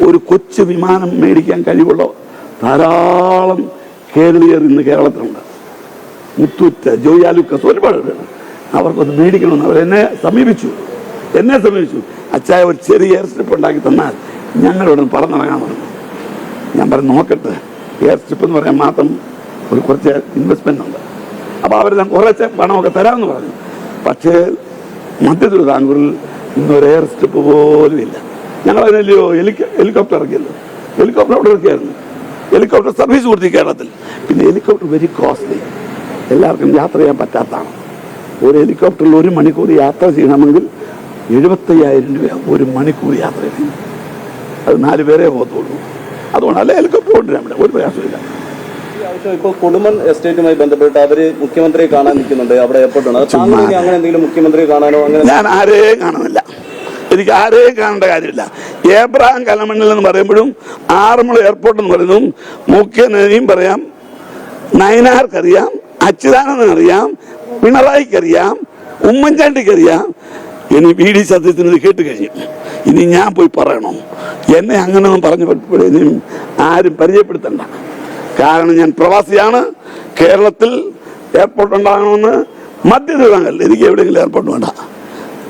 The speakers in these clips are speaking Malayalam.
ഒരു കൊച്ചു വിമാനം മേടിക്കാൻ കഴിവുള്ള ധാരാളം കേരളീയർ ഇന്ന് കേരളത്തിലുണ്ട്. മുത്തൂറ്റ്, ജോയി ലൂക്കസ്, ഒരുപാട് പേര്. അവർക്കൊന്ന് മേടിക്കണമെന്ന് അവരെന്നെ സമീപിച്ചു. അച്ചായ ഒരു ചെറിയ എയർ സ്ട്രിപ്പ് ഉണ്ടാക്കി തന്നാൽ ഞങ്ങളിവിടെ പറന്നിറങ്ങാൻ പറഞ്ഞു. ഞാൻ പറഞ്ഞു നോക്കട്ടെ, എയർ സ്ട്രിപ്പ് എന്ന് പറയാൻ മാത്രം ഒരു കുറച്ച് ഇൻവെസ്റ്റ്മെൻ്റ് ഉണ്ട്. അപ്പോൾ അവരെല്ലാം കുറച്ച് പണമൊക്കെ തരാമെന്ന് പറഞ്ഞു. പക്ഷേ മധ്യ തിരുവിതാംകൂറിൽ ഇന്നൊരു എയർ സ്ട്രിപ്പ് പോലും ഇല്ല. ഞങ്ങളതിനല്ലയോ ഹെലികോപ്റ്റർ ഇറക്കിയല്ലോ. ഹെലികോപ്റ്റർ അവിടെ ഇറക്കിയായിരുന്നു. ഹെലികോപ്റ്റർ സർവീസ് കൊടുത്തി കേരളത്തിൽ. പിന്നെ ഹെലികോപ്റ്റർ വെരി കോസ്റ്റ്ലി, എല്ലാവർക്കും യാത്ര ചെയ്യാൻ പറ്റാത്തതാണ്. ഒരു ഹെലികോപ്റ്ററിൽ 1 മണിക്കൂർ യാത്ര ചെയ്യണമെങ്കിൽ 75,000 രൂപ 1 മണിക്കൂർ യാത്ര ചെയ്യും. അത് 4 പേരെ പോകത്തുള്ളൂ. അതുകൊണ്ട് അല്ല ഹെലികോപ്റ്റർ കൊണ്ടുവരാൻ പറ്റില്ല, ഒരു പ്രയാസമില്ല. ഇപ്പോൾ കൊടുമൺ എസ്റ്റേറ്റുമായി ബന്ധപ്പെട്ട് അവര് മുഖ്യമന്ത്രിയെ കാണാൻ നിൽക്കുന്നുണ്ട് അവിടെ എയർപോർട്ടാണ്. അങ്ങനെ എന്തെങ്കിലും മുഖ്യമന്ത്രിയെ കാണാനോ അങ്ങനെ? ഞാൻ ആരെയും കാണുന്നില്ല, എനിക്ക് ആരെയും കാണേണ്ട കാര്യമില്ല. ഏബ്രഹാം കലമണ്ണിൽ എന്ന് പറയുമ്പോഴും ആറന്മുള എയർപോർട്ട് എന്ന് പറയുന്നതും മുഖ്യനെയും പറയാം, നയനാർക്കറിയാം, അച്യുതാനന്ദനറിയാം, പിണറായിക്കറിയാം, ഉമ്മൻചാണ്ടിക്കറിയാം. ഇനി വി ഡി സത്യത്തിന് ഇത് കേട്ട് കഴിഞ്ഞു. ഇനി ഞാൻ പോയി പറയണോ? എന്നെ അങ്ങനെയൊന്നും പറഞ്ഞു ആരും പരിചയപ്പെടുത്തണ്ട. കാരണം ഞാൻ പ്രവാസിയാണ്. കേരളത്തിൽ എയർപോർട്ട് ഉണ്ടാകണമെന്ന് മധ്യ തിരുവിതാംകൂറിൽ എനിക്ക് എവിടെയെങ്കിലും എയർപോർട്ട് വേണ്ട.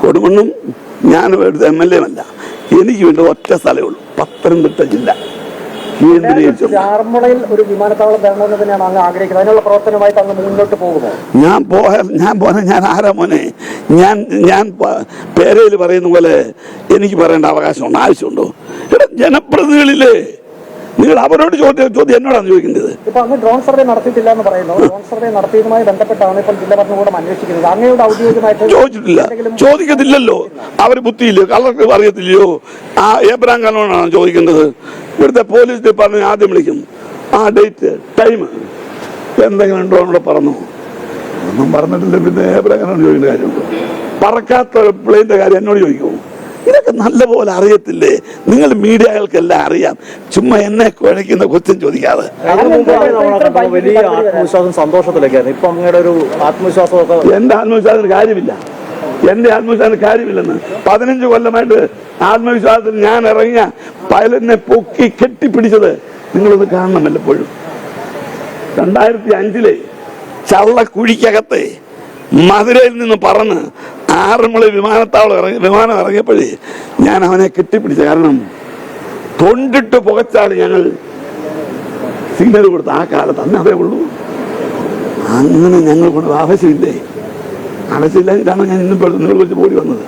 കൊടുമണ്ണും ഞാൻ ഇവിടുത്തെ MLA അല്ല, എനിക്ക് വേണ്ട ഒറ്റ സ്ഥലമേ ഉള്ളൂ, പത്തനംതിട്ട ജില്ല. ആറന്മുളയിൽ ഒരു വിമാനത്താവളം വരണമെന്ന് തന്നെയാണ് അങ്ങ് ആഗ്രഹിക്കുന്നത്. അതിനുള്ള പ്രവർത്തനമായിട്ട് അങ്ങ് മുന്നോട്ട് പോകുമോ? ഞാൻ ആരാ മോനെ? ഞാൻ പേരയിൽ പറയുന്ന പോലെ എനിക്ക് പറയേണ്ട അവകാശമുണ്ടോ, ആവശ്യമുണ്ടോ? ഇവിടെ ജനപ്രതിനിധികളില്ലേ, നിങ്ങൾ അവരോട് ചോദ്യം എന്നോടാണ് ചോദിക്കേണ്ടത്. ഇപ്പൊ അങ്ങ് ഡ്രോൺ സർവേ നടത്തിയിട്ടില്ല എന്ന് പറയുന്നു. ഡ്രോൺ സർവേ നടത്തിയതുമായി ബന്ധപ്പെട്ടാണ് ഇപ്പോൾ ജില്ലാ ഭരണകൂടം അന്വേഷിക്കുന്നത്. അങ്ങയുടെ ഔദ്യോഗികമായിട്ട് ചോദിച്ചിട്ടില്ല, ചോദിക്കത്തില്ലല്ലോ. അവർ ബുദ്ധിയില്ലയോ, കളർക്ക് അറിയത്തില്ലയോ? ആ ഏബ്രഹാം കലോണാണ് ചോദിക്കേണ്ടത്. ഇവിടുത്തെ പോലീസ് ഡിപ്പാർട്ട്മെന്റ് ആദ്യം വിളിക്കും, ആ ഡേറ്റ് ടൈം എന്തെങ്കിലും ഡ്രോണിലൂടെ പറഞ്ഞു. ഒന്നും പറഞ്ഞിട്ടില്ല, പിന്നെ ഏബ്രഹാം കലോൺ ചോദിക്കേണ്ട കാര്യമുണ്ടോ? പറക്കാത്ത പ്ലെയിൻ്റെ കാര്യം എന്നോട് ചോദിക്കുമോ? ഇതൊക്കെ നല്ലപോലെ അറിയത്തില്ലേ? നിങ്ങൾ മീഡിയകൾക്കെല്ലാം അറിയാം. ചുമ്മാ എന്നെ കുഴയ്ക്കുന്ന ക്വസ്റ്റ്യൻ ചോദിക്കാതെ. വലിയ ആത്മവിശ്വാസം, സന്തോഷത്തിലേക്കായിരുന്നു. ഇപ്പൊ അങ്ങയുടെ ഒരു ആത്മവിശ്വാസമൊക്കെ? എന്റെ ആത്മവിശ്വാസത്തിന് കാര്യമില്ല, എന്റെ ആത്മവിശ്വാസത്തിന് കാര്യമില്ലെന്ന് 15 കൊല്ലമായിട്ട് ആത്മവിശ്വാസത്തിൽ ഞാൻ ഇറങ്ങിയ പൈലറ്റിനെ പൊക്കി കെട്ടിപ്പിടിച്ചത് നിങ്ങളത് കാണണം വല്ലപ്പോഴും. 2005 ചള്ളക്കുഴിക്കകത്തെ മധുരയിൽ നിന്ന് പറന്ന് ആറന്മുള വിമാനം ഇറങ്ങിയപ്പോഴേ ഞാൻ അവനെ കെട്ടിപ്പിടിച്ച. കാരണം തൊണ്ടിട്ട് പുകച്ചാണ് ഞങ്ങൾ സിഗ്നൽ കൊടുത്ത ആ കാലത്ത്. അന്ന് അതേ ഉള്ളൂ. അങ്ങനെ ഞങ്ങൾ കൊണ്ട് ആവശ്യമില്ലേ? ആവശ്യമില്ലാഞ്ഞിട്ടാണ് ഞാൻ ഇന്നും നിങ്ങൾ വെച്ച് പോടി വന്നത്.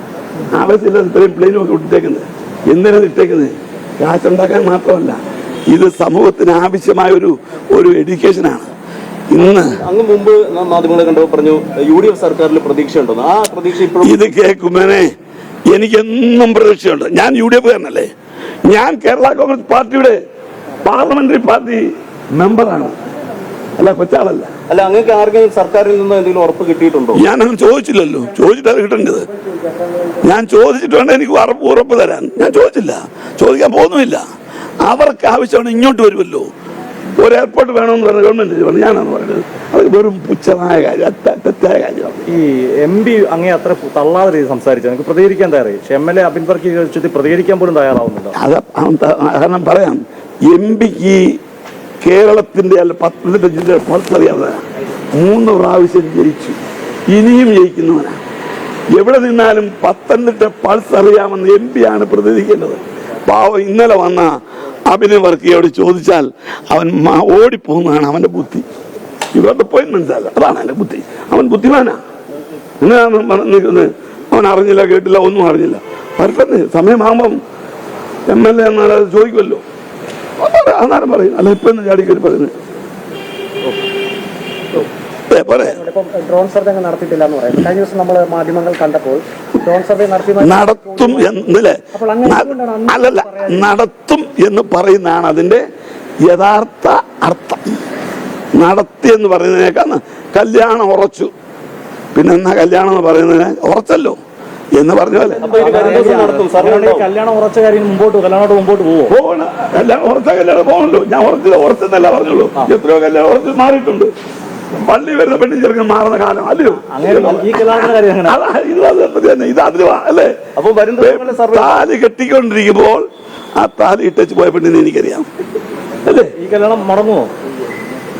ആവശ്യമില്ലാതെ ഇത്രയും പ്ലെയിനൊക്കെ ഇട്ടേക്കുന്നത്. എന്തിനാണ് ഇട്ടേക്കുന്നത്? കാശുണ്ടാക്കാൻ മാത്രമല്ല, ഇത് സമൂഹത്തിന് ആവശ്യമായ ഒരു എഡ്യൂക്കേഷനാണ്. ഇന്ന് അങ്ങ് മുമ്പ് മാധ്യമങ്ങളെ കണ്ടപ്പോൾ പറഞ്ഞു UDF സർക്കാരിൽ പ്രതീക്ഷയുണ്ടോ? ആ പ്രതീക്ഷ ഇപ്പോഴും? ഇത് കേൾക്കുമ്പോഴേ എനിക്കെന്നും പ്രതീക്ഷയുണ്ട്. ഞാൻ UDF കാരനല്ലേ. ഞാൻ കേരള കോൺഗ്രസ് പാർട്ടിയുടെ പാർലമെന്ററി പാർട്ടി മെമ്പറാണ്, അല്ല കൊച്ചാളല്ല. അല്ല, അങ്ങക്ക് ആർക്കെങ്കിലും സർക്കാരിൽ നിന്ന് എന്തെങ്കിലും ഉറപ്പ് കിട്ടിയിട്ടുണ്ടോ? ഞാനങ്ങനെ ചോദിച്ചില്ലല്ലോ. ചോദിച്ചിട്ടാണ് കിട്ടേണ്ടത്. ഞാൻ ചോദിച്ചിട്ട് വേണ്ട എനിക്ക് ഉറപ്പ് തരാൻ. ഞാൻ ചോദിച്ചില്ല, ചോദിക്കാൻ പോകുന്നുമില്ല. അവർക്ക് ആവശ്യമാണ് ഇങ്ങോട്ട് വരുമല്ലോ. ഒരു എയർപോർട്ട് വേണമെന്ന് പറഞ്ഞ ഗവൺമെന്റ് പറഞ്ഞു, ഞാനാണ് പറയുന്നത്. അത് വെറും പുച്ഛമായ കാര്യം, തെറ്റായ കാര്യമാണ്. ഈ MP അങ്ങേ അത്ര തള്ളാതെ രീതി സംസാരിച്ചു, നമുക്ക് പ്രതികരിക്കാൻ തയ്യാറായി. പക്ഷെ MLA അബിൻ വർക്കി പ്രതികരിക്കാൻ പോലും തയ്യാറാവുന്നില്ല. കാരണം പറയാം, MPക്ക് കേരളത്തിന്റെ അല്ല പത്തനംതിട്ട ജില്ലയുടെ പുറത്തറിയാവുന്നതാണ്. 3 പ്രാവശ്യം ജയിച്ചു, ഇനിയും ജയിക്കുന്നവനാണ്. എവിടെ നിന്നാലും പത്തനംതിട്ട പൾസ് അറിയാമെന്ന് MP ആണ് പ്രതികരിക്കേണ്ടത്. പാവം ഇന്നലെ വന്ന അഭിനയ വർക്കിയോട് ചോദിച്ചാൽ അവൻ ഓടിപ്പോകുന്നതാണ് അവന്റെ ബുദ്ധി. ഇവരുടെ പോയിന്റ് മനസ്സിലല്ല, അതാണ് എന്റെ ബുദ്ധി. അവൻ ബുദ്ധിമാനാ. നിൽക്കുന്നത് അവൻ അറിഞ്ഞില്ല, കേട്ടില്ല, ഒന്നും അറിഞ്ഞില്ല. വരട്ടെ, സമയമാകുമ്പം MLA എന്നാൽ അത് ചോദിക്കുമല്ലോ, അന്നേരം പറയും. അല്ല ഇപ്പൊ എന്ന് ചാടിക്കറി പറയുന്നത് ഡ്രോൺ സർവേ നടത്തിയിട്ടില്ല എന്ന് പറയുന്നത്. കഴിഞ്ഞ ദിവസം നമ്മൾ മാധ്യമങ്ങൾ കണ്ടപ്പോൾ ഡ്രോൺ സർവേ നടത്തും എന്നല്ലേ? അല്ലല്ല, നടത്തും എന്ന് പറയുന്നതാണ് അതിന്റെ യഥാർത്ഥ അർത്ഥം. നടത്തി എന്ന് പറയുന്നതിനേക്കാൾ കല്യാണം ഉറച്ചു, പിന്നെ എന്നാ കല്യാണം എന്ന് പറയുന്നതിനെ ഉറച്ചല്ലോ എന്ന് പറഞ്ഞ പോലെ. കല്യാണം ഉറച്ച കാര്യം കല്യാണോട്ട് മുമ്പോട്ട് പോകണം. കല്യാണം പോകണല്ലോ. ഞാൻ ഉറച്ചെന്നല്ല പറഞ്ഞുള്ളൂ. എത്രയോ കല്യാണം ഉറച്ച് മാറിയിട്ടുണ്ട്. പള്ളി വരുന്ന പെണ്ണും ചെറുക്കൻ മാറുന്ന കാലം അല്ലയോ? ഇത് അതില് അല്ലേ? താലി കെട്ടിക്കൊണ്ടിരിക്കുമ്പോൾ ആ താലി ഇട്ടച്ച് പോയ പെണ്ണിനെ എനിക്കറിയാം, അല്ലേ? ഈ കല്യാണം മുടങ്ങുമോ?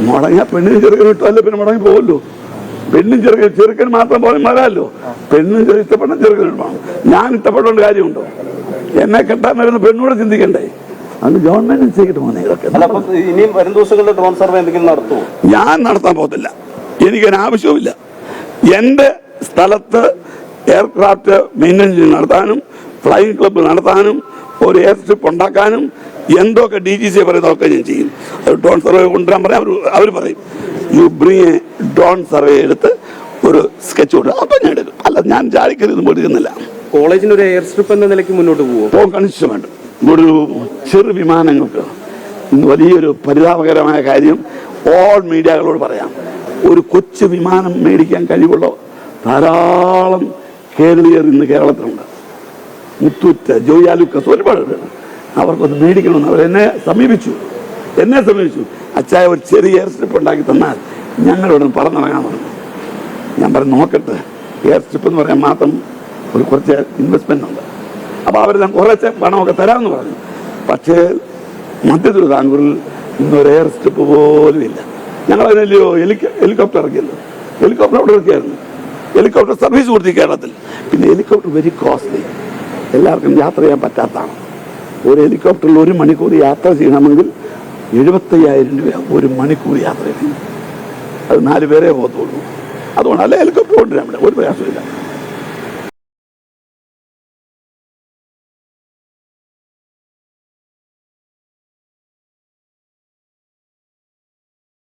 മുടങ്ങിയ പെണ്ണിന് ചെറുക്കൻ ഇട്ടല്ല പിന്നെ മുടങ്ങി പോകുമല്ലോ. പെണ്ണും ചെറുക്കൻ മാത്രം പോലും വരാമല്ലോ. പെണ്ണും ഇഷ്ടപ്പെട്ട ചെറുക്കൻ വേണം. ഞാൻ ഇഷ്ടപ്പെട്ടോണ്ട് കാര്യമുണ്ടോ? എന്നെ കെട്ടാൻ വരുന്ന പെണ്ണൂടെ ചിന്തിക്കണ്ടേ? അത് ഗവൺമെന്റ് നിശ്ചയിക്കട്ടെ പോകുന്നത് ഇതൊക്കെ. ഇനിയും വരും ദിവസങ്ങളിൽ ഡ്രോൺ സർവേ എന്തെങ്കിലും നടത്തുമോ? ഞാൻ നടത്താൻ പോകത്തില്ല, എനിക്കൊരു ആവശ്യവുമില്ല. എൻ്റെ സ്ഥലത്ത് എയർക്രാഫ്റ്റ് മെയിൻ്റനൻസ് നടത്താനും ഫ്ലൈയിങ് ക്ലബ്ബ് നടത്താനും ഒരു എയർ സ്ട്രിപ്പ് ഉണ്ടാക്കാനും എന്തൊക്കെ DGC പറയുന്നതൊക്കെ ഞാൻ ചെയ്യും. ഡ്രോൺ സർവേ കൊണ്ടുവരാൻ പറയാം, അവർ പറയും you bring A drone survey എടുത്ത് ഒരു സ്കെച്ച് കൊടുക്കും, അപ്പം ഞാൻ എടുക്കും. അല്ല, ഞാൻ ചാടിക്കരുതും എടുക്കുന്നില്ല. കോളേജിന് ഒരു എയർ സ്ട്രിപ്പ് എന്ന നിലയ്ക്ക് മുന്നോട്ട് പോകുമോ? കണിശമായിട്ട് ഒരു ചെറു വിമാനങ്ങൾക്ക് ഇന്ന് വലിയൊരു പരിതാപകരമായ കാര്യം ഓൾ മീഡിയകളോട് പറയാം. ഒരു കൊച്ചു വിമാനം മേടിക്കാൻ കഴിവുള്ള ധാരാളം കേരളീയർ ഇന്ന് കേരളത്തിലുണ്ട്. മുത്തൂറ്റ്, ജോയാലുക്കസ്, ഒരുപാട് പേര്. അവർക്കൊന്ന് മേടിക്കണമെന്ന് അവർ എന്നെ സമീപിച്ചു. അച്ചായ ഒരു ചെറിയ എയർ സ്ട്രിപ്പ് ഉണ്ടാക്കി തന്നാൽ ഞങ്ങളിവിടെ പറന്നിറങ്ങാൻ പറഞ്ഞു. ഞാൻ പറഞ്ഞു നോക്കട്ടെ, എയർ സ്ട്രിപ്പ് എന്ന് പറയാൻ മാത്രം ഒരു കുറച്ച് ഇൻവെസ്റ്റ്മെന്റ് ഉണ്ട്. അപ്പോൾ അവരെല്ലാം കുറച്ച് പണമൊക്കെ തരാമെന്ന് പറഞ്ഞു. പക്ഷേ മധ്യ തിരുവിതാംകൂറിൽ ഇന്നൊരു എയർ സ്ട്രിപ്പ് പോലും ഇല്ല. ഞങ്ങളതിനല്ലയോ ഹെലികോപ്റ്റർ ഇറക്കിയല്ലോ. ഹെലികോപ്റ്റർ അവിടെ ഇറക്കിയായിരുന്നു. ഹെലികോപ്റ്റർ സർവീസ് കൊടുത്തി കേരളത്തിൽ. പിന്നെ ഹെലികോപ്റ്റർ വെരി കോസ്റ്റ്ലി, എല്ലാവർക്കും യാത്ര ചെയ്യാൻ പറ്റാത്തതാണ്. ഒരു ഹെലികോപ്റ്ററിൽ 1 മണിക്കൂർ യാത്ര ചെയ്യണമെങ്കിൽ 75,000 രൂപ 1 മണിക്കൂർ യാത്ര ചെയ്യണം. അത് 4 പേരെ പോകത്തുള്ളൂ. അതുകൊണ്ടല്ല ഹെലികോപ്റ്റർ കൊണ്ടുവരാൻ ഒരു പ്രയാസമില്ല.